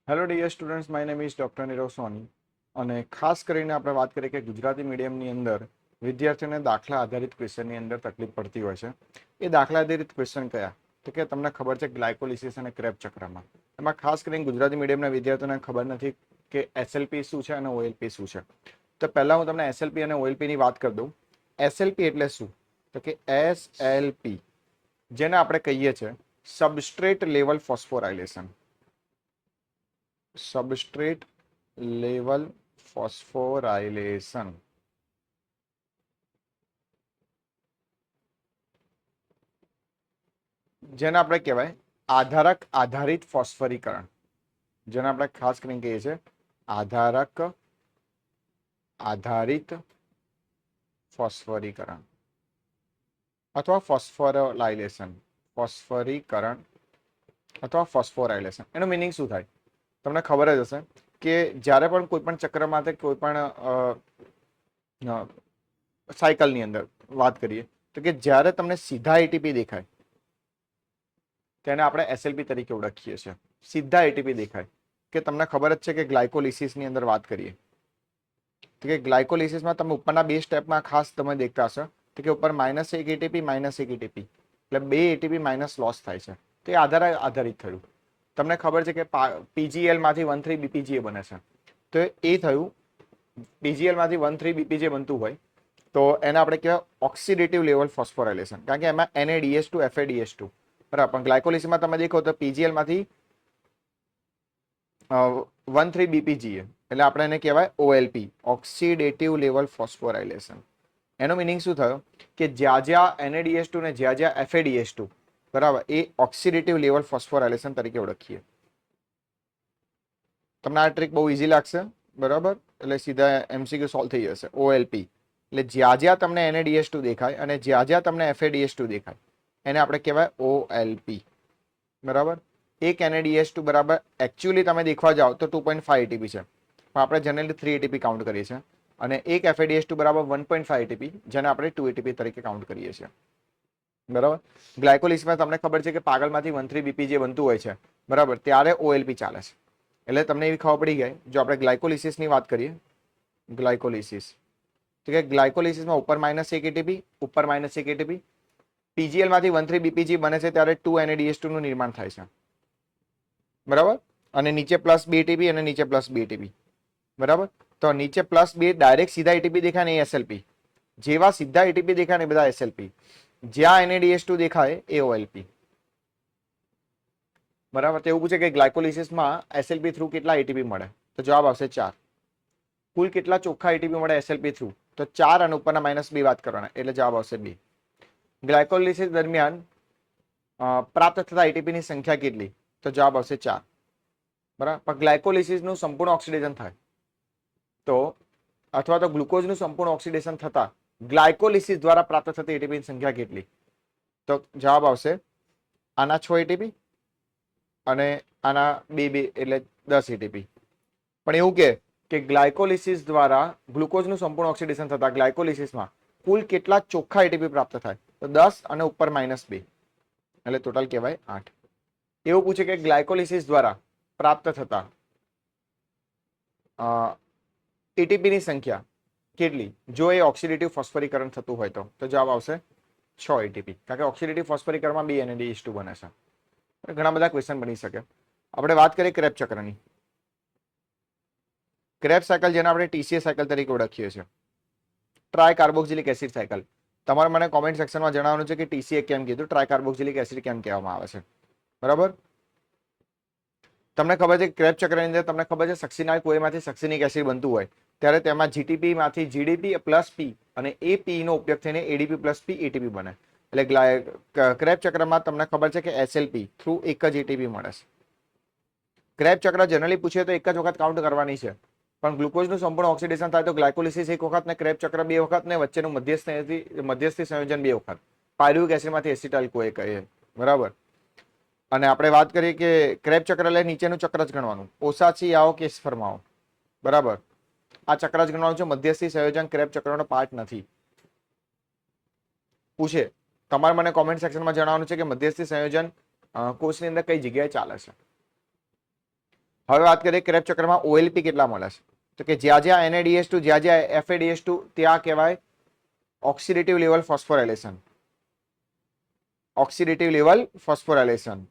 Hello dear students, my name is doctor Nirav Soni અને ખાસ કરીને આપણે વાત કરીએ કે ગુજરાતી મીડિયમની અંદર વિદ્યાર્થીઓને દાખલા આધારિત ક્વેશ્ચનની અંદર તકલીફ પડતી હોય છે. એ દાખલા આધારિત ક્વેશ્ચન કયા? તો કે તમને ખબર છે ગ્લાયકોલિસિસ અને ક્રેબ ચક્રમાં. એમાં ખાસ કરીને ગુજરાતી મીડિયમના વિદ્યાર્થીઓને ખબર નથી કે એસએલપી શું છે અને ઓએલપી શું છે. તો પહેલાં હું તમને એસએલપી અને ઓએલપીની વાત કરી દઉં. એસએલપી એટલે શું? તો કે એસએલપી જેને આપણે કહીએ છીએ substrate level phosphorylation. Substrate level phosphorylation જેને આપણે કહેવાય આધારક આધારિત ફોસ્ફરીકરણ. જેને આપણે ખાસ કરીને કહીએ છીએ આધારક આધારિત ફોસ્ફરીકરણ અથવા ફોસ્ફોરાયલેશન. ફોસ્ફરીકરણ અથવા ફોસ્ફોરાયલેશન એનો મિનિંગ શું થાય? તમને ખબર જ હશે કે જ્યારે પણ કોઈ પણ ચક્રમાં કોઈ પણ સાયકલની અંદર વાત કરીએ તો કે જ્યારે તમને સીધા એટીપી દેખાય તેને આપણે એસએલપી તરીકે ઓળખીએ છીએ. સીધા એટીપી દેખાય કે તમને ખબર જ છે કે ગ્લાયકોલિસિસની અંદર વાત કરીએ તો કે ગ્લાયકોલિસિસમાં તમે ઉપરના બે સ્ટેપમાં ખાસ તમે દેખતા હશો તો કે ઉપર -1 એટીપી -1 એટીપી એટલે 2 એટીપી માઇનસ લોસ થાય છે. તે આધારિત થયું. તમને ખબર છે કે પીજીએલ માંથી 1,3 બીપીજીએ બને છે. તો એ થયું પીજીએલ માંથી 1,3 બીપીજીએ બનતું હોય તો એને આપણે કહેવાય ઓક્સિડેટિવ લેવલ ફોસ્ફોરાયલેશન. કારણ કે એમાં NADH2 FADH2 બરાબર. પણ ગ્લાયકોલિસિસમાં તમે દેખો તો પીજીએલ માંથી 1,3 બીપીજીએ એટલે આપણે એને કહેવાય OLP ઓક્સિડેટિવ લેવલ ફોસ્ફોરાયલેશન. એનો મિનિંગ શું થયો કે જ્યાં જ્યાં NADH2 ને જ્યાં જ્યાં FADH2 બરાબર એ ઓક્સિડેટિવ લેવલ ફોસ્ફોરાયલેશન તરીકે ઓળખીએ. તમને આ ટ્રીક બહુ ઈઝી લાગશે બરાબર. એટલે સીધા MCQ સોલ્વ થઈ જશે. OLP એટલે જ્યાં જ્યાં તમને NADH2 દેખાય અને જ્યાં જ્યાં તમને FADH2 દેખાય એને આપણે કહેવાય OLP બરાબર. એક NADH2 બરાબર એકચ્યુઅલી તમે દેખવા જાઓ તો 2.5 એટીપી છે, પણ આપણે જનરલી 3 એટીપી કાઉન્ટ કરીએ છીએ. અને એક FADH2 બરાબર 1.5 એટીપી જેને આપણે 2 એટીપી તરીકે કાઉન્ટ કરીએ છીએ બરાબર. ગ્લાયકોલિસિસમાં તમને ખબર છે કે પાગલમાંથી 1,3 બીપીજી બનતું હોય છે બરાબર, ત્યારે OLP ચાલે છે. એટલે તમને એવી ખબર પડી ગઈ. જો આપણે ગ્લાયકોલિસિસની વાત કરીએ, ગ્લાયકોલિસિસ તો કે ગ્લાયકોલિસિસમાં ઉપર -1 એટીપી ઉપર -1 એટીપી પીજીએલ માંથી 1,3 બીપીજી બને છે ત્યારે 2 NADH2 નું નિર્માણ થાય છે બરાબર. અને નીચે +2 એટીપી અને નીચે +2 એટીપી બરાબર. તો નીચે +2 ડાયરેક્ટ સીધા એટીપી દેખાય ને એ એસએલપી. જેવા સીધા એટીપી દેખાય ને બધા એસએલપી. જ્યાં NADH2 દેખાય એ OLP બરાબર. તો એવું પૂછે કે ગ્લાયકોલિસિસમાં એસએલપી થ્રુ કેટલા એટીપી મળે? તો જવાબ આવશે 4. કુલ કેટલા ચોખ્ખા એટીપી મળે એસએલપી થ્રુ? તો 4 અને ઉપરના -2 વાત કરવાના એટલે જવાબ આવશે 2. ગ્લાયકોલિસિસ દરમિયાન પ્રાપ્ત થતા એટીપીની સંખ્યા કેટલી? તો જવાબ આવશે 4 બરાબર. પણ ગ્લાયકોલિસિસનું સંપૂર્ણ ઓક્સિડેશન થાય તો અથવા તો ગ્લુકોઝનું સંપૂર્ણ ઓક્સિડેશન થતા ગ્લાયકોલિસિસ દ્વારા પ્રાપ્ત થતી એટીપીની સંખ્યા કેટલી? તો જવાબ આવશે આના 6 એટીપી અને આના 2 એટલે 10 એટીપી. પણ એવું કે ગ્લાયકોલિસિસ દ્વારા ગ્લુકોઝનું સંપૂર્ણ ઓક્સિડેશન થતા ગ્લાયકોલિસિસમાં કુલ કેટલા ચોખ્ખા એટીપી પ્રાપ્ત થાય? તો 10 અને ઉપર -2 એટલે ટોટલ કહેવાય 8. એવું પૂછે કે ગ્લાયકોલિસિસ દ્વારા પ્રાપ્ત થતા એટીપીની સંખ્યા કેટલી જો એ ઓક્સિડેટિવ ફોસ્ફરીકરણ થતું હોય તો જવાબ આવશે 6 એટીપી. કારણ કે ઓક્સિડેટિવ ફોસ્ફરીકરણમાં 2 NADH2 બને છે. ઘણા બધા ક્વેશ્ચન બની શકે. આપણે વાત કરીએ ક્રેબ ચક્રની. ક્રેબ સાયકલ જેને આપણે TCA સાયકલ તરીકે ઓળખીએ છીએ, ટ્રાય કાર્બોક્સિલિક એસિડ સાયકલ. તમારે મને કોમેન્ટ સેક્શનમાં જણાવવાનું છે કે TCA કેમ કીધું, ટ્રાય કાર્બોક્સિલિક એસિડ કેમ કહેવામાં આવે છે બરાબર. તમને ખબર છે ક્રેબ ચક્રની અંદર તમને ખબર છે સક્સિનાઇલ કોએમાંથી સક્સિનિક એસિડ બનતું હોય ત્યારે તેમાં જીટીપી માંથી GDP + P અને એ P નો ઉપયોગ થઈને ADP + P ATP બને. એટલે ક્રેબ ચક્રમાં તમને ખબર છે કે SLP થ્રુ એક જ એટીપી મળે છે. ક્રેબ ચક્ર જનરલી પૂછીએ તો એક જ વખત કાઉન્ટ કરવાની છે, પણ ગ્લુકોઝનું સંપૂર્ણ ઓક્સિડેશન થાય તો ગ્લાયકોલિસિસ એક વખત ને ક્રેબ ચક્ર 2 વખત ને વચ્ચેનું મધ્યસ્થી સંયોજન 2 વખત. પાયરુવિક એસિડમાંથી એસિટાઇલ કોએ કહે બરાબર. અને આપણે વાત કરીએ કે ક્રેબ ચક્ર એટલે નીચેનું ચક્ર જ ગણવાનું, ઓસાછી આવો કેસ ફરમાવો બરાબર. આ ચક્ર જ ગણવાનું છે. મધ્યસ્થી સંયોજન ક્રેબ ચક્રનો પાર્ટ નથી. પૂછે તમારે મને કોમેન્ટ સેક્શનમાં જણાવવાનું છે કે મધ્યસ્થી સંયોજન કોષની અંદર કઈ જગ્યાએ ચાલે છે. હવે વાત કરીએ ક્રેબ ચક્રમાં ઓએલપી કેટલા મળે છે, તો કે જ્યાં જ્યાં NADH2 જ્યાં જ્યાં FADH2 ત્યાં કહેવાય oxidative level phosphorylation. Oxidative level phosphorylation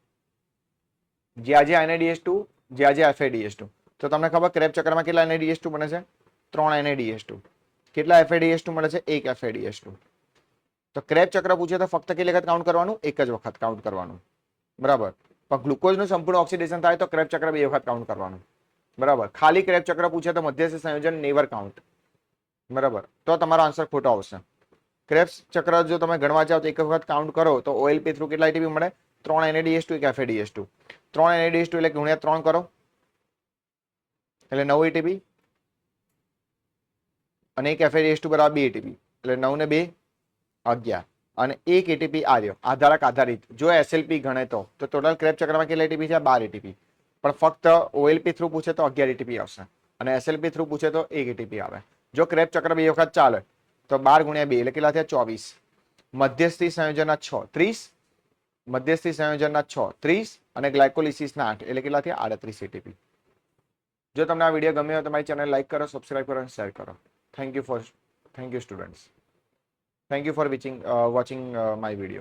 જ્યાં જ્યાં NADH2 જ્યાં જ્યાં FADH2. તો તમને ખબર ક્રેબ ચક્રમાં કેટલા NADH2 બને છે? 3 NADH2. કેટલા FADH2 મળે છે? 1 FADH2. તો ક્રેબ ચક્ર પૂછે તો ફક્ત કેટલી વખત કાઉન્ટ કરવાનું? એક જ વખત કાઉન્ટ કરવાનું, બરાબર. પણ ગ્લુકોઝનું સંપૂર્ણ ઓક્સિડેશન થાય તો ક્રેબ ચક્ર 2 વખત કાઉન્ટ કરવાનું, બરાબર. ખાલી ક્રેબ ચક્ર પૂછે તો મધ્યસ્થી સંયોજન નેવર કાઉન્ટ, બરાબર. તો તમારો આન્સર ખોટો આવશે. ક્રેબ્સ ચક્ર જો તમે ગણવા જાઓ તો એક વખત કાઉન્ટ કરો તો ઓએલપી થ્રુ કેટલા એટીપી મળે? 3 NADH2 1 FADH2. 3 NADH2 એટલે ગુણ્યા 3 કરો એટલે 9 એટીપી અને 1 FADH2 બરાબર 2 એટીપી એટલે 9 ને 2 11 અને 1 એટીપી આવ્યો આધારક આધારિત. જો SLP ગણે તો ટોટલ ક્રેબ ચક્રમાં કેટલા એટીપી છે? 12 એટીપી. પણ ફક્ત ઓએલપી થ્રુ પૂછે તો 11 એટીપી આવશે અને SLP થ્રુ પૂછે તો 1 એટીપી આવે. જો ક્રેબ ચક્ર 2 વખત ચાલે તો 12 ગુણ્યા 2 એટલે કેટલા થયા? 24. મધ્યસ્થી સંયોજનના 6 30, મધ્યસ્થી સંયોજનના 6 30 અને ગ્લાયકોલિસિસના 8 એટલે કેટલા થયા? 38 એટીપી. જો તમને આ વિડીયો ગમ્યો હોય તો મારી ચેનલ લાઈક કરો, સબસ્ક્રાઇબ કરો અને શેર કરો. Thank you students. Thank you for watching my video.